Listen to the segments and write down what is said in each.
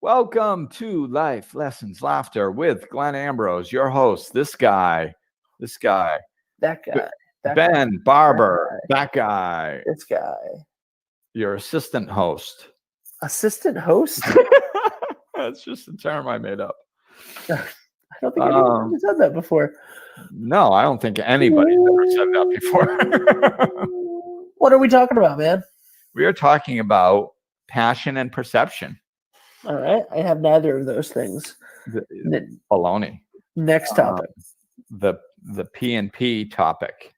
Welcome to Life Lessons Laughter with Glenn Ambrose, your host. This guy, That guy, Ben Barber, that guy, this guy, your assistant host. assistant host. That's just a term I made up. I don't think anyone ever said that before. No, I don't think anybody's ever said that before. What are we talking about, man? We are talking about passion and perception. All right, I have neither of those things. Baloney. Next topic. The P and P topic.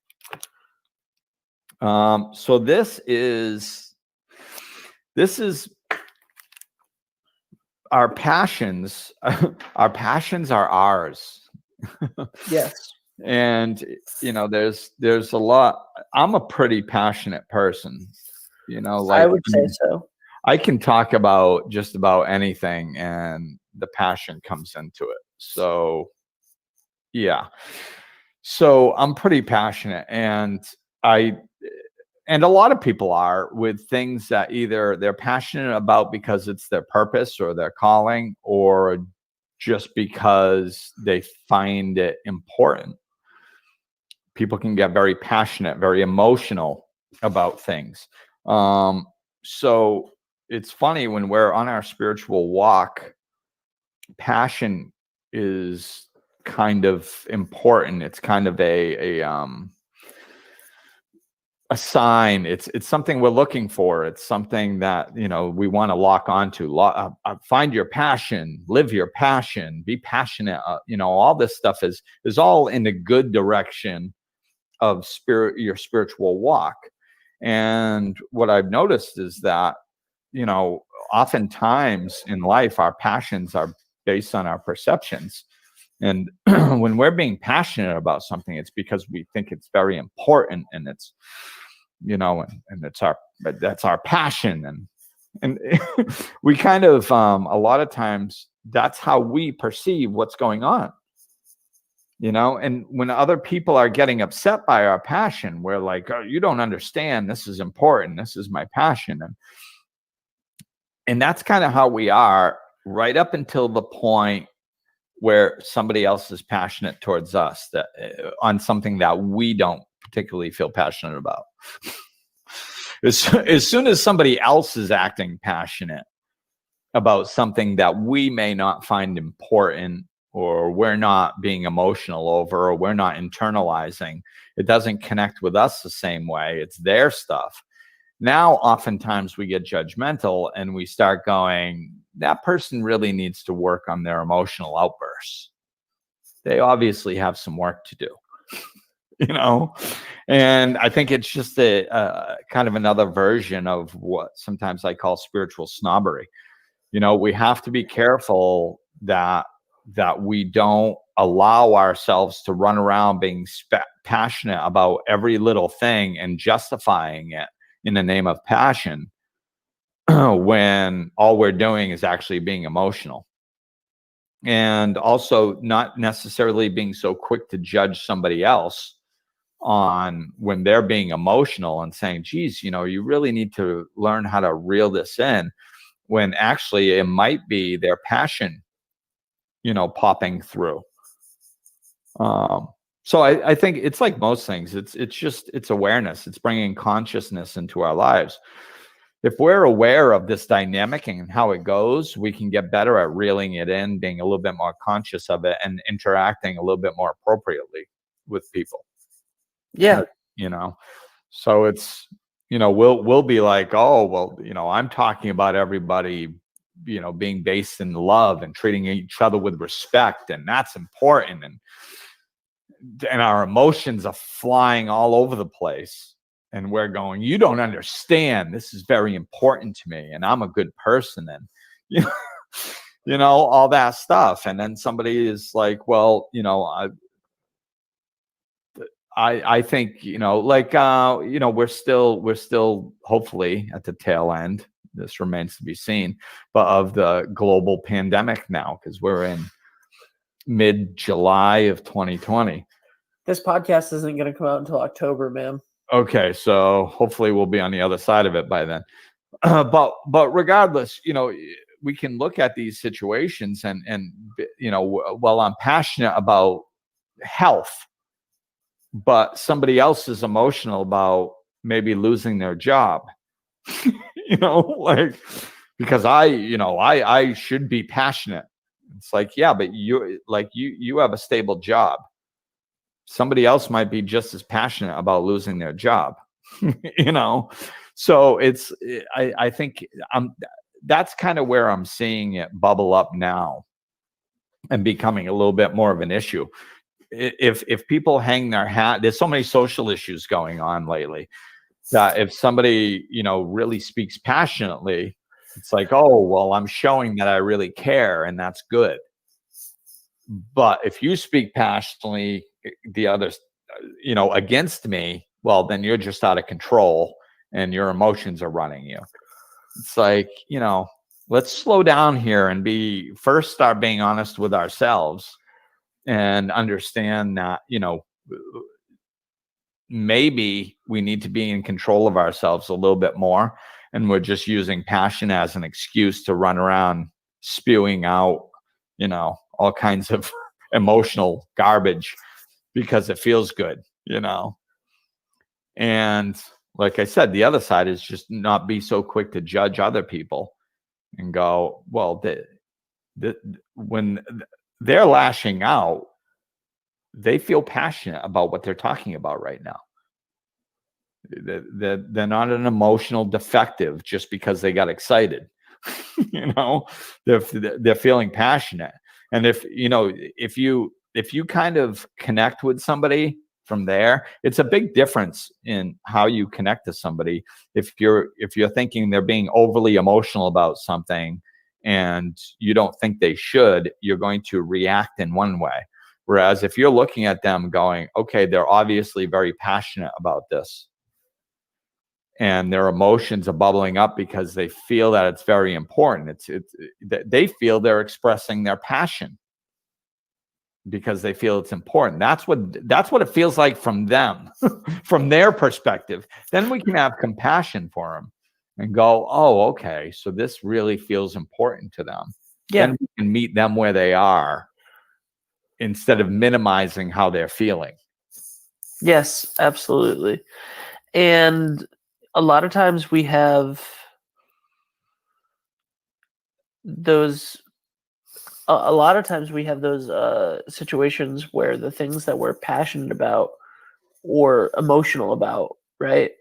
So this is our passions. Our passions are ours. Yes. And there's a lot. I'm a pretty passionate person. I would say so. I can talk about just about anything, and the passion comes into it. So, yeah. So I'm pretty passionate, and a lot of people are with things that either they're passionate about because it's their purpose or their calling, or just because they find it important. People can get very passionate, very emotional about things. So it's funny when we're on our spiritual walk, passion is kind of important. It's kind of a sign. It's something we're looking for. It's something that we want to lock onto. Find your passion, live your passion, be passionate. All this stuff is all in a good direction of your spiritual walk. And what I've noticed is that oftentimes in life our passions are based on our perceptions. And when we're being passionate about something, it's because we think it's very important, and it's and that's our passion, and we kind of a lot of times that's how we perceive what's going on. And when other people are getting upset by our passion, we're like, oh, you don't understand, this is important, this is my passion. And that's kind of how we are right up until the point where somebody else is passionate towards us on something that we don't particularly feel passionate about. As soon as somebody else is acting passionate about something that we may not find important, or we're not being emotional over, or we're not internalizing, it doesn't connect with us the same way. It's their stuff. Now, oftentimes we get judgmental and we start going, that person really needs to work on their emotional outbursts. They obviously have some work to do, And I think it's just a kind of another version of what sometimes I call spiritual snobbery. We have to be careful that we don't allow ourselves to run around being passionate about every little thing and justifying it in the name of passion when all we're doing is actually being emotional. And also not necessarily being so quick to judge somebody else on when they're being emotional and saying, geez, you really need to learn how to reel this in, when actually it might be their passion popping through. So I think it's like most things. It's awareness. It's bringing consciousness into our lives. If we're aware of this dynamic and how it goes, we can get better at reeling it in, being a little bit more conscious of it, and interacting a little bit more appropriately with people. Yeah. So it's, we'll be like, oh, well, I'm talking about everybody, being based in love and treating each other with respect, and that's important. And our emotions are flying all over the place, and we're going, you don't understand, this is very important to me, and I'm a good person, and all that stuff. And then somebody is like, well, I think, we're still hopefully at the tail end. This remains to be seen, but of the global pandemic now, because we're in mid-July of 2020. This podcast isn't going to come out until October, man. Okay, so hopefully we'll be on the other side of it by then. But regardless, we can look at these situations and well, I'm passionate about health, but somebody else is emotional about maybe losing their job. Like, because I should be passionate. It's like, yeah, but you have a stable job. Somebody else might be just as passionate about losing their job. So I think that's kind of where I'm seeing it bubble up now and becoming a little bit more of an issue. If people hang their hat, there's so many social issues going on lately that if somebody really speaks passionately, it's like, oh well, I'm showing that I really care, and that's good. But if you speak passionately, the others, against me, well, then you're just out of control and your emotions are running you. It's like, let's slow down here and start being honest with ourselves and understand that, maybe we need to be in control of ourselves a little bit more. And we're just using passion as an excuse to run around spewing out, all kinds of emotional garbage because it feels good, And like I said, the other side is just not be so quick to judge other people and go, well, when they're lashing out, they feel passionate about what they're talking about right now. They're not an emotional defective just because they got excited. They're feeling passionate. And if you kind of connect with somebody from there, it's a big difference in how you connect to somebody. If you're thinking they're being overly emotional about something and you don't think they should, you're going to react in one way. Whereas if you're looking at them going, okay, they're obviously very passionate about this, and their emotions are bubbling up because they feel that it's very important. They feel they're expressing their passion because they feel it's important. That's what it feels like from them, from their perspective. Then we can have compassion for them and go, oh, okay, so this really feels important to them. Yeah. Then we can meet them where they are instead of minimizing how they're feeling. Yes, absolutely. And a lot of times we have those situations where the things that we're passionate about or emotional about, right,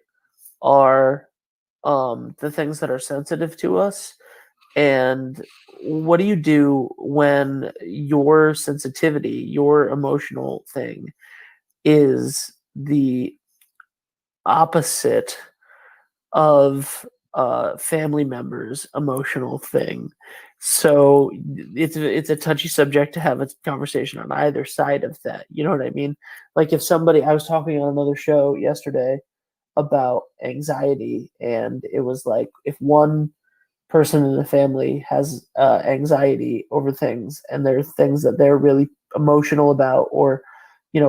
are the things that are sensitive to us. And what do you do when your sensitivity, your emotional thing, is the opposite of family members' emotional thing? So it's a touchy subject to have a conversation on either side of that. You know what I mean? Like if somebody, I was talking on another show yesterday about anxiety, and it was like if one person in the family has anxiety over things, and there are things that they're really emotional about or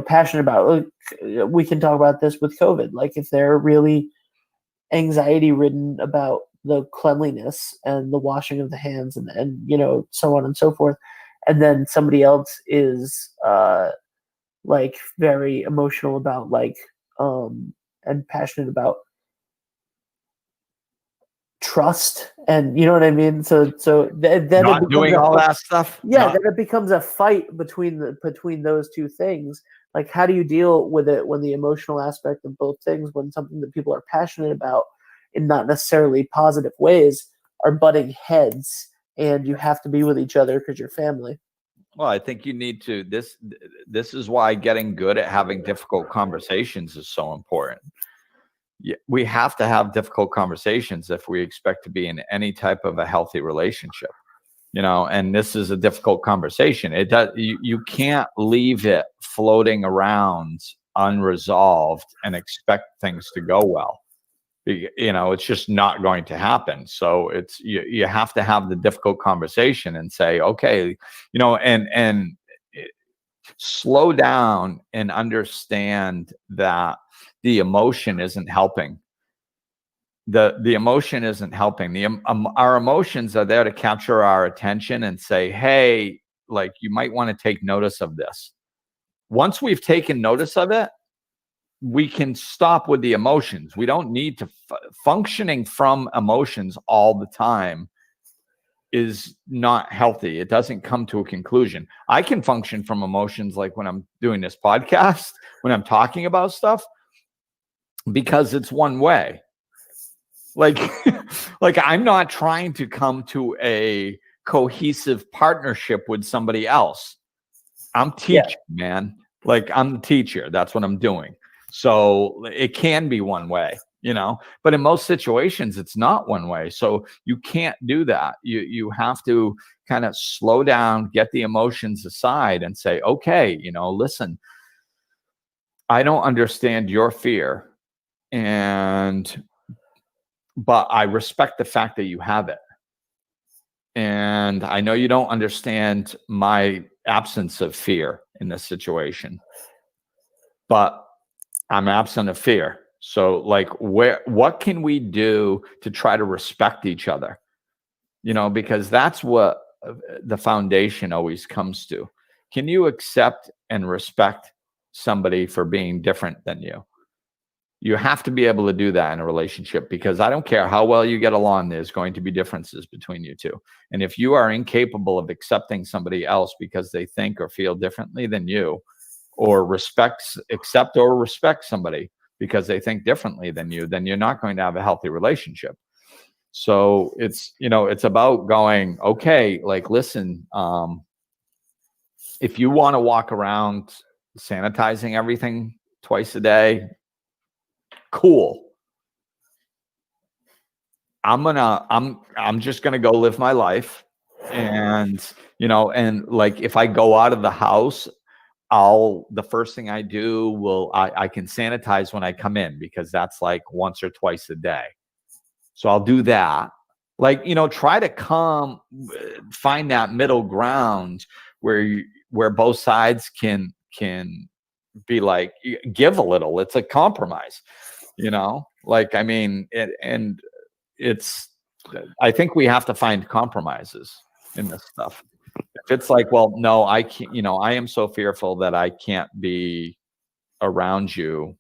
passionate about. We can talk about this with COVID. Like if they're really anxiety ridden about the cleanliness and the washing of the hands and so on and so forth, and then somebody else is like very emotional about and passionate about trust, and you know what I mean. So then not doing all that stuff. Yeah, then it becomes a fight between those two things. Like, how do you deal with it when the emotional aspect of both things, when something that people are passionate about in not necessarily positive ways, are butting heads, and you have to be with each other because you're family? Well, I think you need to. This is why getting good at having difficult conversations is so important. Yeah, we have to have difficult conversations if we expect to be in any type of a healthy relationship. And this is a difficult conversation. You can't leave it floating around unresolved and expect things to go well. It's just not going to happen. So you have to have the difficult conversation and say, okay, and slow down and understand that the emotion isn't helping. the emotion isn't helping. Our emotions are there to capture our attention and say, hey, like, you might want to take notice of this. Once we've taken notice of it, we can stop with the emotions. We don't need to functioning from emotions all the time is not healthy. It doesn't come to a conclusion. I can function from emotions, like when I'm doing this podcast, when I'm talking about stuff, because it's one way. Like, like I'm not trying to come to a cohesive partnership with somebody else. I'm teaching, man. Like, I'm the teacher. That's what I'm doing. So it can be one way, but in most situations it's not one way. So you can't do that. You have to kind of slow down, get the emotions aside and say, okay, listen, I don't understand your fear, but I respect the fact that you have it. And I know you don't understand my absence of fear in this situation, but I'm absent of fear. So, like, what can we do to try to respect each other? Because that's what the foundation always comes to. Can you accept and respect somebody for being different than you? You have to be able to do that in a relationship, because I don't care how well you get along, there's going to be differences between you two. And if you are incapable of accepting somebody else because they think or feel differently than you, or accept or respect somebody because they think differently than you, then you're not going to have a healthy relationship. So it's about going, okay, like, listen, if you want to walk around sanitizing everything twice a day, cool. I'm just gonna go live my life. And like, if I go out of the house, the first thing I do I can sanitize when I come in, because that's like once or twice a day. So I'll do that. Like, try to find that middle ground where both sides can be like, give a little. It's a compromise, like, I mean, I think we have to find compromises in this stuff. If it's like, well, no, I can't, I am so fearful that I can't be around you.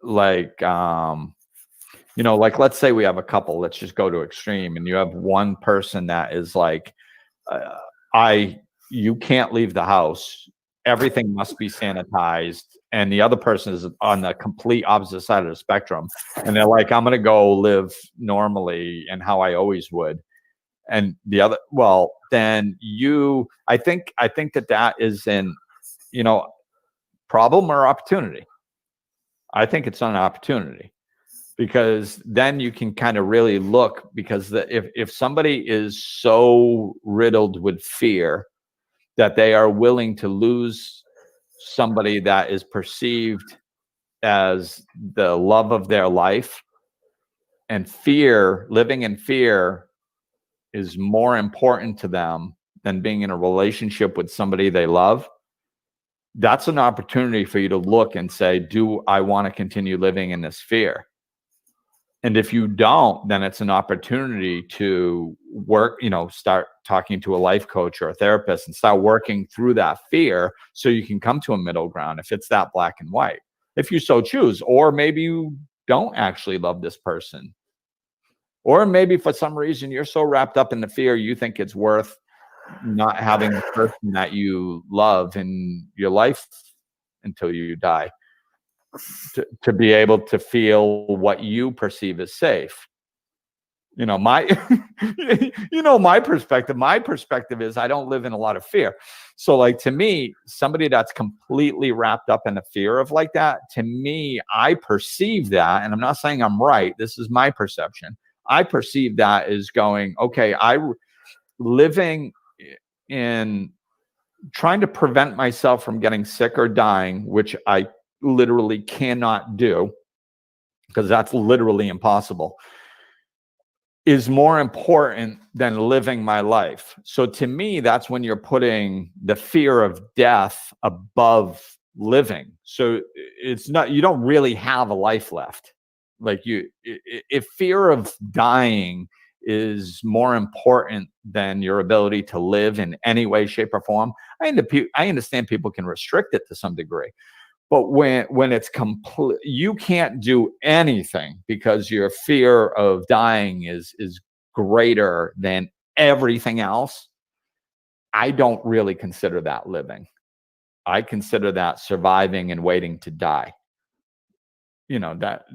Like, like, let's say we have a couple, let's just go to extreme, and you have one person that is like, you can't leave the house. Everything must be sanitized. And the other person is on the complete opposite side of the spectrum. And they're like, I'm going to go live normally and how I always would. And the other, well, then I think that is an, problem or opportunity. I think it's an opportunity, because then you can kind of really look, because if somebody is so riddled with fear that they are willing to lose somebody that is perceived as the love of their life, and living in fear is more important to them than being in a relationship with somebody they love, that's an opportunity for you to look and say, do I want to continue living in this fear? And if you don't, then it's an opportunity to work, start talking to a life coach or a therapist and start working through that fear, so you can come to a middle ground, if it's that black and white, if you so choose. Or maybe you don't actually love this person. Or maybe for some reason you're so wrapped up in the fear, you think it's worth not having the person that you love in your life until you die, to be able to feel what you perceive as safe. My perspective is, I don't live in a lot of fear. So, like, to me, somebody that's completely wrapped up in the fear of like that, to me, I perceive that, and I'm not saying I'm right, this is my perception. I perceive that as going, okay, living in trying to prevent myself from getting sick or dying, which I literally cannot do, because that's literally impossible, is more important than living my life. So to me, that's when you're putting the fear of death above living. So it's not, you don't really have a life left. Like if fear of dying is more important than your ability to live in any way, shape, or form, I understand people can restrict it to some degree. But when it's complete, you can't do anything because your fear of dying is greater than everything else. I don't really consider that living. I consider that surviving and waiting to die. That,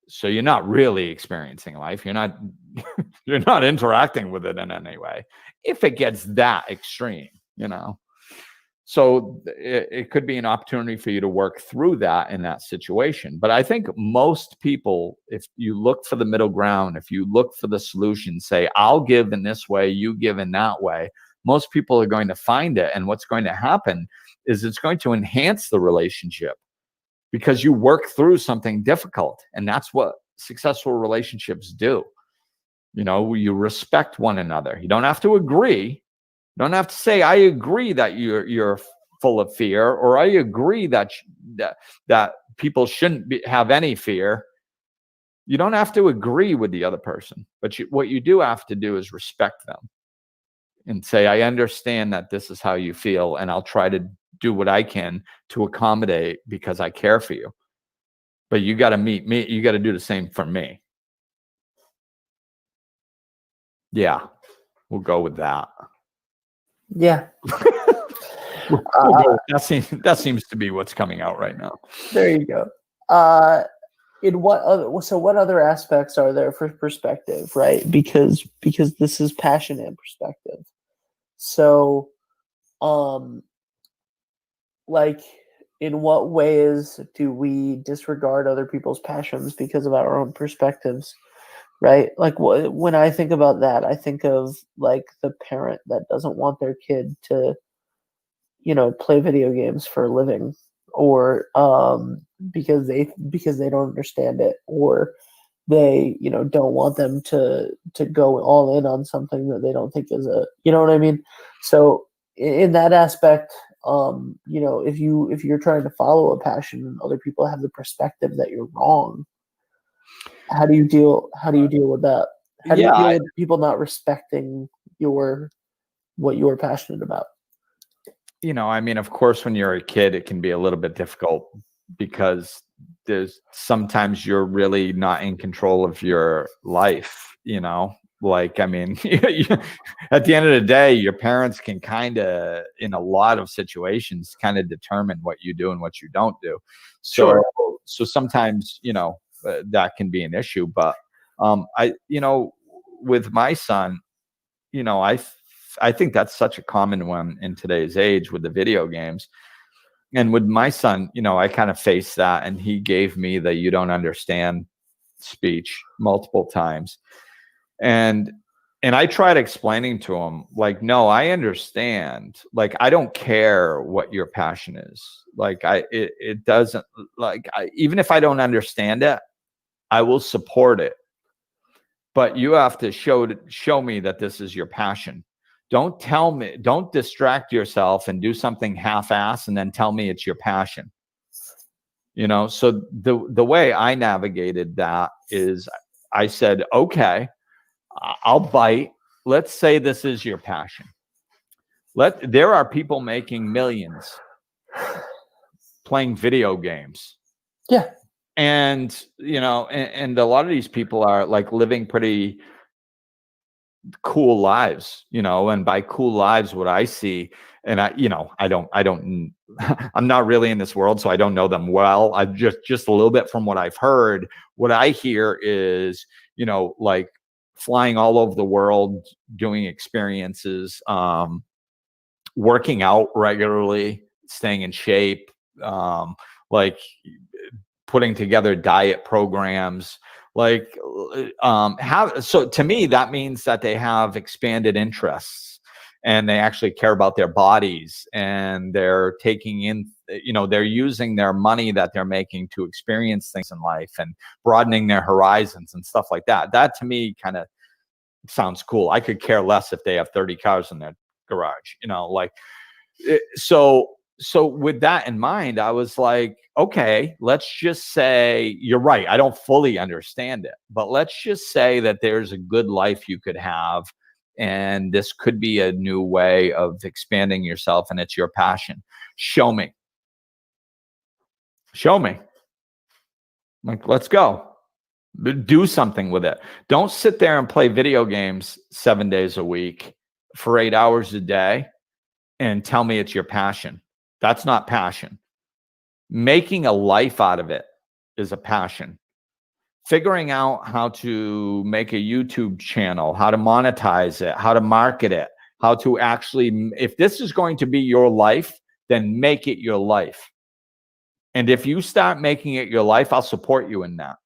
so you're not really experiencing life. You're not you're not interacting with it in any way. If it gets that extreme, So it could be an opportunity for you to work through that in that situation. But I think most people, if you look for the middle ground, if you look for the solution, say, I'll give in this way, you give in that way, most people are going to find it. And what's going to happen is it's going to enhance the relationship because you work through something difficult. And that's what successful relationships do. You respect one another. You don't have to agree. You don't have to say, I agree that you're full of fear, or I agree that people shouldn't have any fear. You don't have to agree with the other person, but what you do have to do is respect them and say, I understand that this is how you feel, and I'll try to do what I can to accommodate because I care for you. But you got to meet me. You got to do the same for me. Yeah, we'll go with that. Yeah. That seems to be what's coming out right now. There you go. What other aspects are there for perspective, right? Because this is passion and perspective. So, like, in what ways do we disregard other people's passions because of our own perspectives? Right? Like, when I think about that, I think of like the parent that doesn't want their kid to, play video games for a living, or because they don't understand it, or they don't want them to go all in on something that they don't think is what I mean. So in that aspect, if you're trying to follow a passion and other people have the perspective that you're wrong, how do you deal with that? How do you deal with people not respecting what you're passionate about? Of course, when you're a kid, it can be a little bit difficult because sometimes you're really not in control of your life, Like, at the end of the day, your parents can kind of, in a lot of situations, kind of determine what you do and what you don't do. So sometimes, that can be an issue. But with my son, I think that's such a common one in today's age with the video games. And with my son, I kind of faced that, and he gave me the "you don't understand" speech multiple times. And I tried explaining to him, like, no, I understand. Like, I don't care what your passion is. Like, it doesn't, like, even if I don't understand it, I will support it. But you have to show me that this is your passion. Don't distract yourself and do something half-ass and then tell me it's your passion. So the way I navigated that is I said, okay, I'll bite. Let's say this is your passion. There are people making millions playing video games. Yeah. And, and a lot of these people are like living pretty cool lives, and by cool lives, what I see, and I'm not really in this world, so I don't know them well. I just a little bit from what I've heard. What I hear is, like flying all over the world, doing experiences, working out regularly, staying in shape, like putting together diet programs. Like, so to me, that means that they have expanded interests and they actually care about their bodies, and they're taking in, they're using their money that they're making to experience things in life and broadening their horizons and stuff like that. That to me kind of sounds cool. I could care less if they have 30 cars in their garage, like, so so with that in mind, I was like, okay, let's just say you're right. I don't fully understand it, but let's just say that there's a good life you could have. And this could be a new way of expanding yourself, and it's your passion. Show me. Show me. Like, let's go. Do something with it. Don't sit there and play video games 7 days a week for 8 hours a day and tell me it's your passion. That's not passion. Making a life out of it is a passion. Figuring out how to make a YouTube channel, how to monetize it, how to market it, how to actually, if this is going to be your life, then make it your life. And if you start making it your life, I'll support you in that.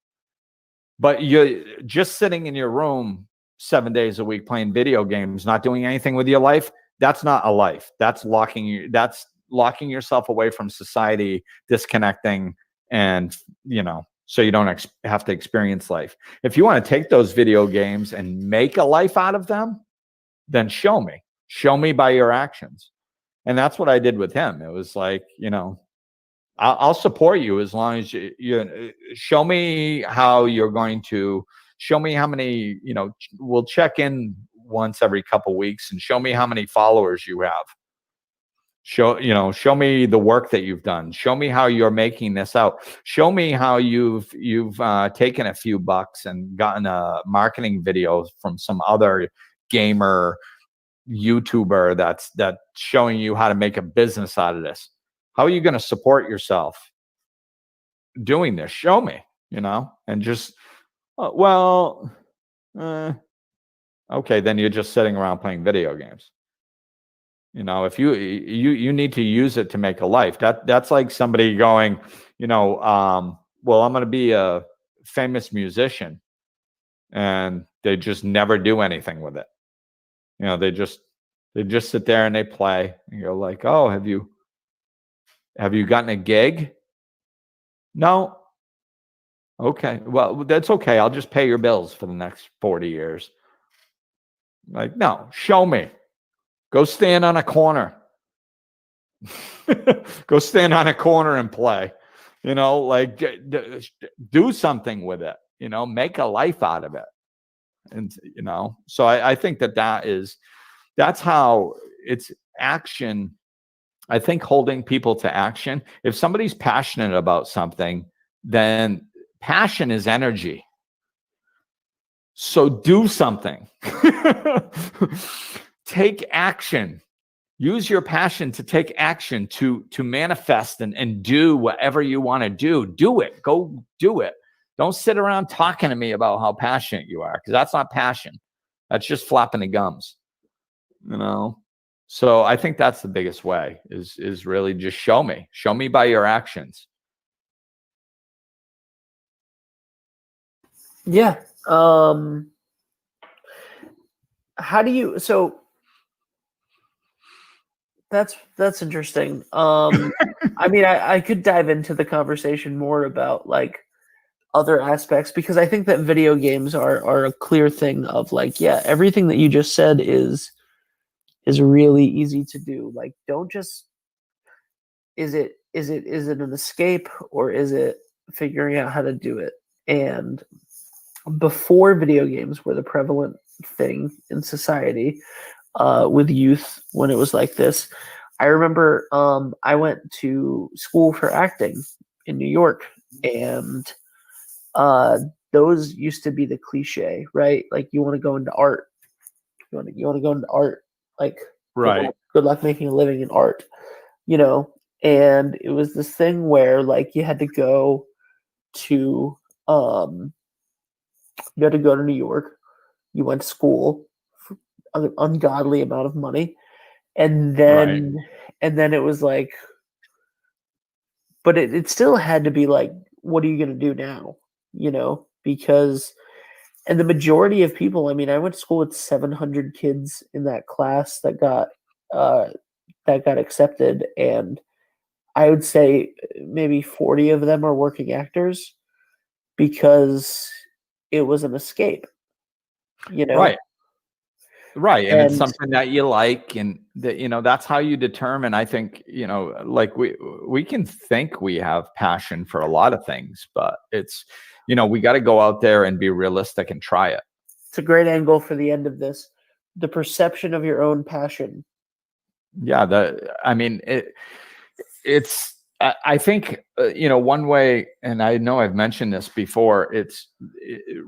But you're just sitting in your room 7 days a week playing video games, not doing anything with your life. That's not a life. That's locking you. That's locking yourself away from society, disconnecting, and so you don't have to experience life. If you want to take those video games and make a life out of them, then show me. Show me by your actions. And that's what I did with him. It was like, I'll support you as long as you show me how you're going to show me how many, we'll check in once every couple weeks and show me how many followers you have. Show me the work that you've done. Show me how you're making this out. Show me how you've taken a few bucks and gotten a marketing video from some other gamer YouTuber that's showing you how to make a business out of this. How are you going to support yourself doing this? Show me, and just, okay, then you're just sitting around playing video games. If you need to use it to make a life, that's like somebody going, well, I'm going to be a famous musician, and they just never do anything with it. They just sit there and they play, and you're like, oh, have you gotten a gig? No. Okay. Well, that's okay. I'll just pay your bills for the next 40 years. Like, no, show me. Go stand on a corner. Go stand on a corner and play. Like do something with it. Make a life out of it. And so I think that's how it's action. I think holding people to action. If somebody's passionate about something, then passion is energy. So do something. Take action. Use your passion to take action, to manifest and do whatever you want to do. Do it. Go do it. Don't sit around talking to me about how passionate you are, because that's not passion. That's just flapping the gums. So I think that's the biggest way is really just show me by your actions. Yeah. How do you, so that's interesting. I mean, I could dive into the conversation more about like other aspects, because I think that video games are a clear thing of like, yeah, everything that you just said is really easy to do. Like, don't just, is it an escape, or is it figuring out how to do it? And before video games were the prevalent thing in society, with youth, when it was like this, I remember I went to school for acting in New York, and those used to be the cliche, right? Like, you want to go into art. You want to go into art. Like, Right. Good luck making a living in art, And it was this thing where like you had to go to New York. You went to school for an ungodly amount of money, and then it was like, but it still had to be like, what are you going to do now? Because, and the majority of people, I mean, I went to school with 700 kids in that class that got accepted, and I would say maybe 40 of them are working actors, because it was an escape, Right. Right. And it's And something that you like, and that, that's how you determine. I think, like we can think we have passion for a lot of things, but it's, we got to go out there and be realistic and try it. it's a great angle for the end of this. The perception of your own passion. Yeah. I think, one way, and I know I've mentioned this before, it's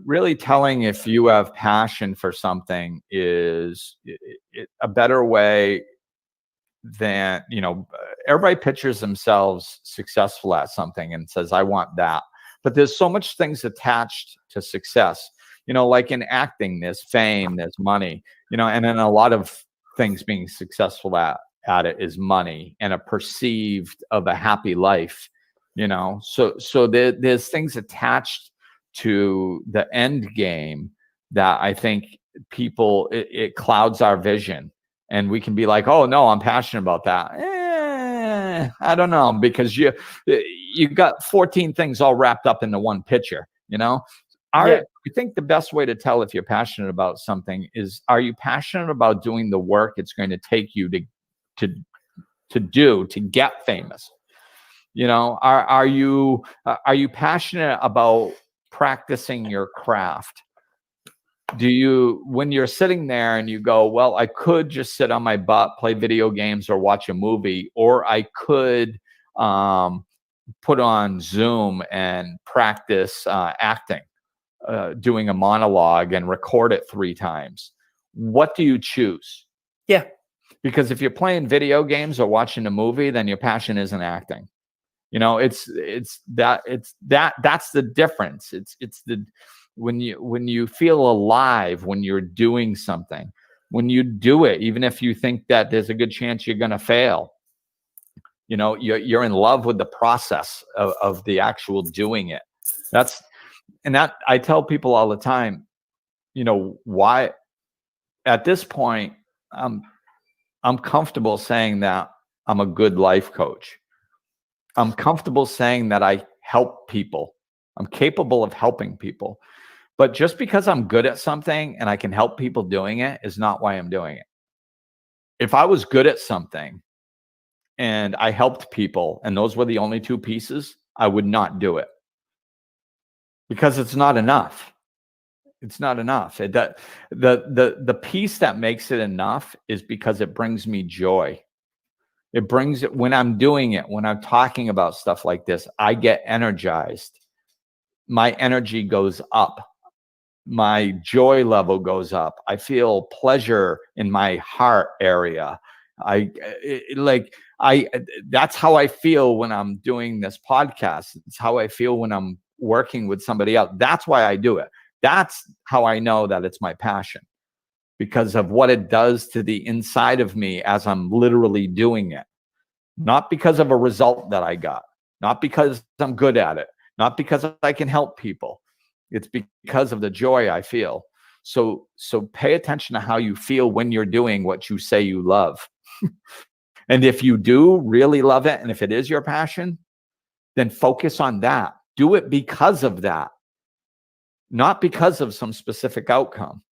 really telling if you have passion for something is a better way than, everybody pictures themselves successful at something and says, I want that. But there's so much things attached to success, like in acting, there's fame, there's money, and then a lot of things being successful at it is money and a perceived of a happy life, so there's things attached to the end game that I think it clouds our vision, and we can be like, oh no, I'm passionate about that. I don't know, because you got 14 things all wrapped up into one picture, I think the best way to tell if you're passionate about something is, are you passionate about doing the work it's going to take you to get famous? Are you passionate about practicing your craft? When you're sitting there and you go, well, I could just sit on my butt, play video games or watch a movie, or I could put on Zoom and practice acting, doing a monologue and record it 3 times. What do you choose? Yeah. Because if you're playing video games or watching a movie, then your passion isn't acting. That's the difference. When you feel alive, when you're doing something, when you do it, even if you think that there's a good chance you're going to fail, you're in love with the process of the actual doing it. That I tell people all the time, why at this point, I'm comfortable saying that I'm a good life coach. I'm comfortable saying that I help people. I'm capable of helping people. But just because I'm good at something and I can help people doing it is not why I'm doing it. If I was good at something and I helped people and those were the only 2 pieces, I would not do it. Because it's not enough. It's not enough. The piece that makes it enough is because it brings me joy. It brings it when I'm doing it, when I'm talking about stuff like this, I get energized. My energy goes up. My joy level goes up. I feel pleasure in my heart area. That's how I feel when I'm doing this podcast. It's how I feel when I'm working with somebody else. That's why I do it. That's how I know that it's my passion, because of what it does to the inside of me as I'm literally doing it. Not because of a result that I got, not because I'm good at it, not because I can help people. It's because of the joy I feel. So pay attention to how you feel when you're doing what you say you love. And if you do really love it, and if it is your passion, then focus on that. Do it because of that, not because of some specific outcome.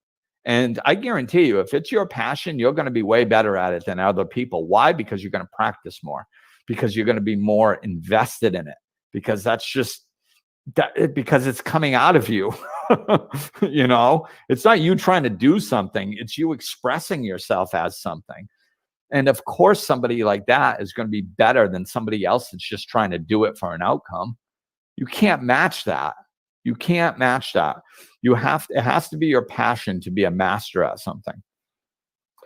And I guarantee you, if it's your passion, you're going to be way better at it than other people. Why? Because you're going to practice more, because you're going to be more invested in it, because that's just because it's coming out of you. It's not you trying to do something, it's you expressing yourself as something. And of course, somebody like that is going to be better than somebody else that's just trying to do it for an outcome. You can't match that. You can't match that. It has to be your passion to be a master at something.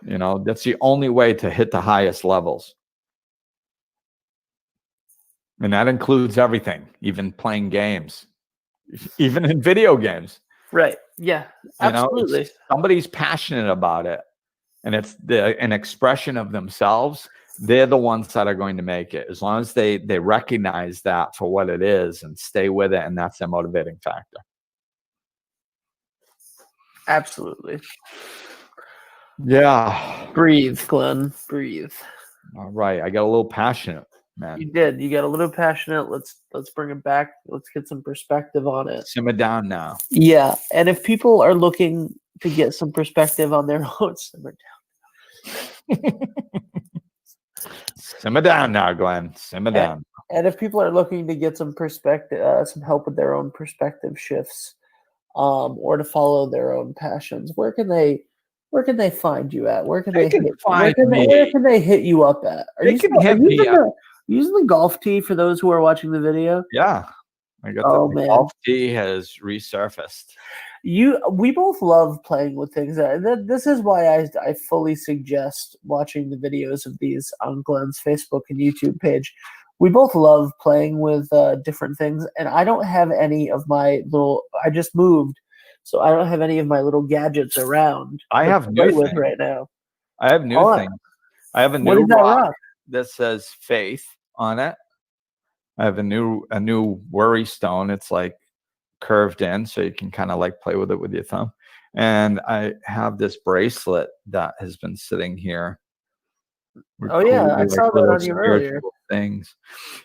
That's the only way to hit the highest levels. And that includes everything, even playing games, even in video games. Right. Yeah, absolutely. Somebody's passionate about it and it's an expression of themselves. They're the ones that are going to make it, as long as they recognize that for what it is and stay with it. And that's their motivating factor. Absolutely. Yeah. Breathe, Glenn. Breathe. All right. I got a little passionate, man. You did. You got a little passionate. Let's bring it back. Let's get some perspective on it. Simmer down now. Yeah. And if people are looking to get some perspective on their own. Simmer down now, Glenn. Simmer down. And if people are looking to get some perspective, some help with their own perspective shifts, or to follow their own passions, where can they find you at? Where can They they can hit, find where me. can they hit you up at? Are They you can still, are hit you me using up. using the golf tee for those who are watching the video? Yeah. I got Oh, the man. golf tee has resurfaced. We both love playing with things. This is why I fully suggest watching the videos of these on Glenn's Facebook and YouTube page. We both love playing with different things, and I don't have any of my little. I just moved, so I don't have any of my little gadgets around. I to have play new with things. right now. I have new things. I have a What new is that rock rock? that says faith on it. I have a new worry stone. It's like curved in, so you can kind of like play with it with your thumb. And I have this bracelet that has been sitting here. Oh yeah, I saw that on you earlier. Spiritual things.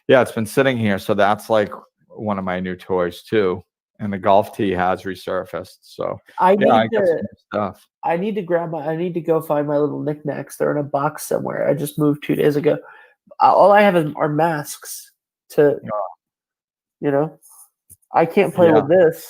Yeah, it's been sitting here. So that's like one of my new toys too. And the golf tee has resurfaced. So I yeah, I need got some to. new stuff. I need to I need to go find my little knickknacks. They're in a box somewhere. I just moved 2 days ago. All I have are masks to, you know. I can't play with this.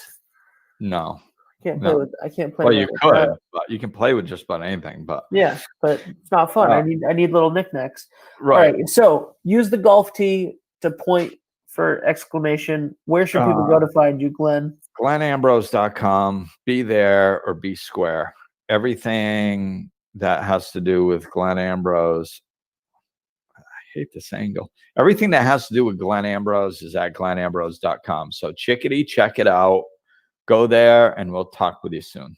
No. I can't play Well, with you could, but you can play with just about anything. But yeah, but it's not fun. I need little knickknacks. right. All right. So use the golf tee to point for exclamation. Where should people go to find you, Glenn? GlennAmbrose.com. Be there or be square. Everything that has to do with Glenn Ambrose. I hate this angle. Everything that has to do with Glenn Ambrose is at GlennAmbrose.com. So check it out. Go there, and we'll talk with you soon.